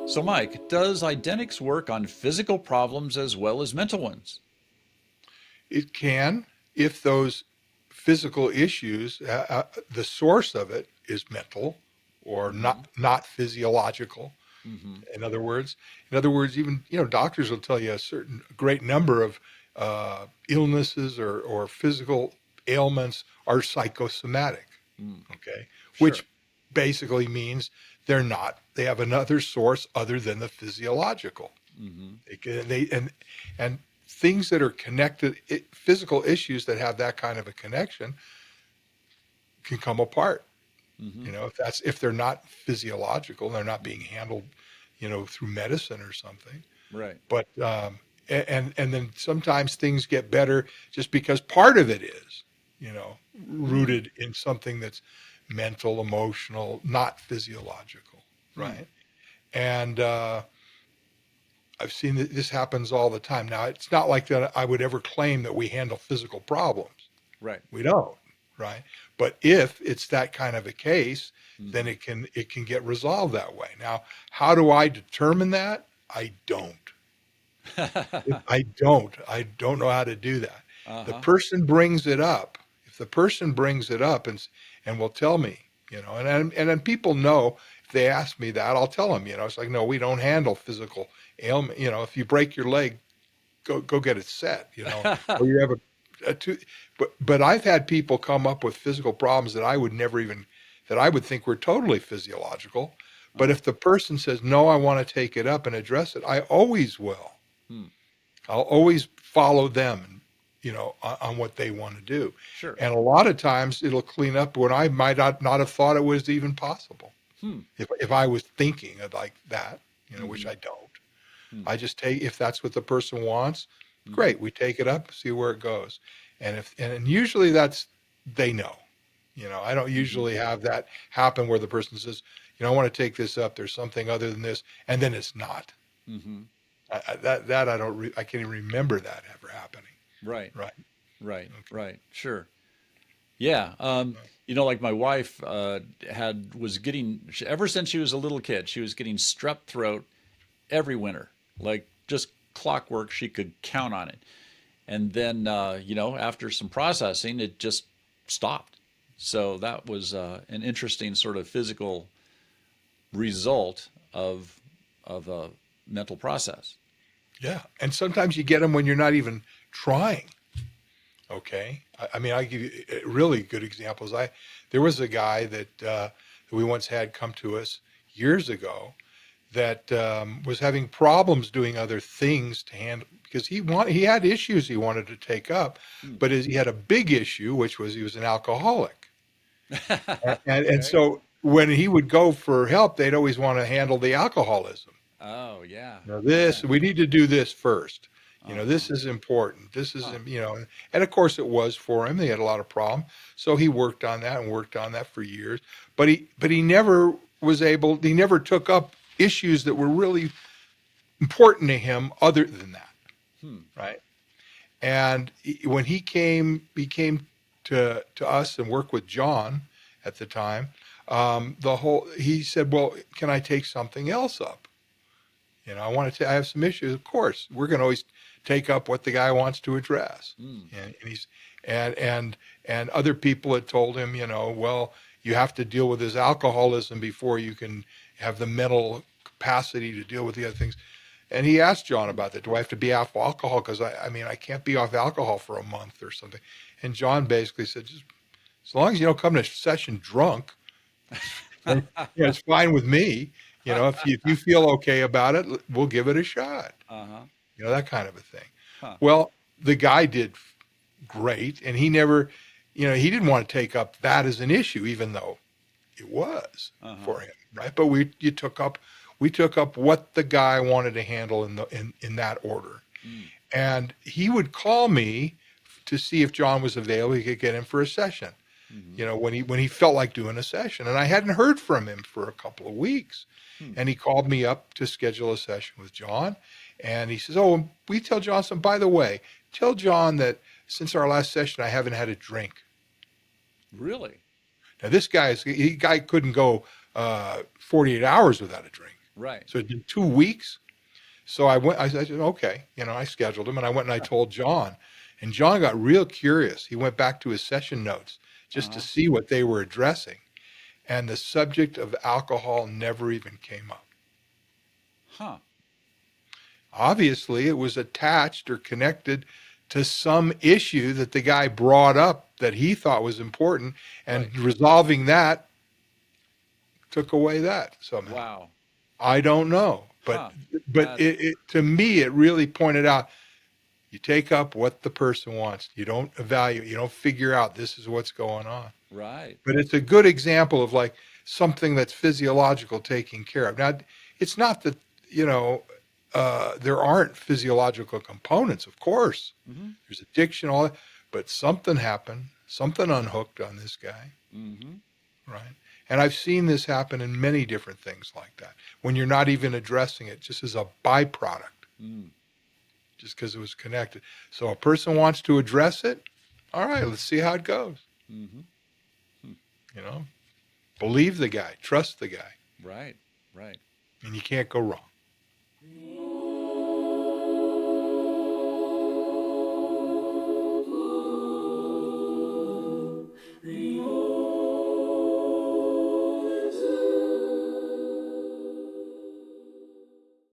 So, Mike, does Idenics work on physical problems as well as mental ones? It can, if those physical issues, the source of it is mental or Mm-hmm. not physiological. Mm-hmm. In other words, even doctors will tell you a certain great number of illnesses or physical ailments are psychosomatic. Mm. Okay, Sure. which basically means they have another source other than the physiological. Mm-hmm. And things that are connected, physical issues that have that kind of a connection can come apart. Mm-hmm. If they're not physiological, they're not being handled, through medicine or something. Right. But and then sometimes things get better just because part of it is, you know, Mm. rooted in something that's mental, emotional, not physiological, Mm. right? And I've seen that this happens all the time. Now, it's not like that I would ever claim that we handle physical problems. Right. We don't, right? But if it's that kind of a case, then Mm-hmm. it can get resolved that way. Now, how do I determine that? I don't. I don't know how to do that. The Uh-huh. person brings it up. If the person brings it up and will tell me, and then people know if they ask me that, I'll tell them, it's like, no, we don't handle physical ailment. If you break your leg, go get it set, or you have a tooth. But I've had people come up with physical problems that I would think were totally physiological. But Uh-huh. if the person says, no, I want to take it up and address it, I always will. Hmm. I'll always follow them, on what they want to do. Sure. And a lot of times it'll clean up when I might not have thought it was even possible. Hmm. If I was thinking of like that, which Mm-hmm. I don't. Hmm. I just take, if that's what the person wants, Mm-hmm. great. We take it up, see where it goes. And usually they know, I don't Mm-hmm. usually have that happen where the person says, I want to take this up. There's something other than this. And then it's not. Mm-hmm. That I can't even remember that ever happening. Right. Right. Right. Okay. Right. Sure. Yeah. Like my wife was getting, ever since she was a little kid, she was getting strep throat every winter, like just clockwork. She could count on it. And then, after some processing, it just stopped. So that was an interesting sort of physical result of a mental process. Yeah. And sometimes you get them when you're not even trying. Okay. I mean, I give you really good examples. There was a guy that we once had come to us years ago that was having problems doing other things to handle because he had issues he wanted to take up, Hmm. but he had a big issue, which was he was an alcoholic. And Okay. so when he would go for help, they'd always want to handle the alcoholism. Oh, yeah. Now Yeah. we need to do this first. Uh-huh. This is important. This is, Huh. and of course it was for him. He had a lot of problem. So he worked on that and worked on that for years. But he never he never took up issues that were really important to him other than that. Hmm. Right. And when he came to us and worked with John at the time, he said, well, can I take something else up? I have some issues. Of course, we're going to always take up what the guy wants to address. Hmm. And he's and other people had told him, well, you have to deal with his alcoholism before you can have the mental capacity to deal with the other things. And he asked John Hmm. about that. Do I have to be off alcohol? Because I mean, I can't be off alcohol for a month or something. And John basically said, just as long as you don't come to session drunk, then, it's fine with me. If you feel okay about it, we'll give it a shot. Uh-huh. That kind of a thing. Huh. Well, the guy did great, and he didn't want to take up that as an issue, even though it was Uh-huh. for him, right? But we took up what the guy wanted to handle in that order, Hmm. and he would call me to see if John was available. He could get him for a session. Mm-hmm. When he felt like doing a session, and I hadn't heard from him for a couple of weeks, Hmm. and he called me up to schedule a session with John, and he says, "Oh, we tell John something. By the way, tell John that since our last session, I haven't had a drink." Really? Now this guy couldn't go 48 hours without a drink. Right. So it'd been 2 weeks. So I went, I said, okay, I scheduled him and I went and I told John, and John got real curious. He went back to his session notes just to Uh-huh. see what they were addressing. And the subject of alcohol never even came up. Huh. Obviously, it was attached or connected to some issue that the guy brought up that he thought was important, Right. and resolving that took away that somehow. Wow. I don't know, but Huh. but That. it to me it really pointed out, you take up what the person wants. You don't evaluate. You don't figure out this is what's going on. Right. But it's a good example of like something that's physiological taking care of. Now, it's not that, there aren't physiological components, of course. Mm-hmm. There's addiction, all that, but something happened, something unhooked on this guy, Mm-hmm. right? And I've seen this happen in many different things like that, when you're not even addressing it, just as a byproduct, Mm. just because it was connected. So a person wants to address it. All right, let's see how it goes. Mm-hmm. You know, believe the guy, trust the guy, Right. Right. and you can't go wrong.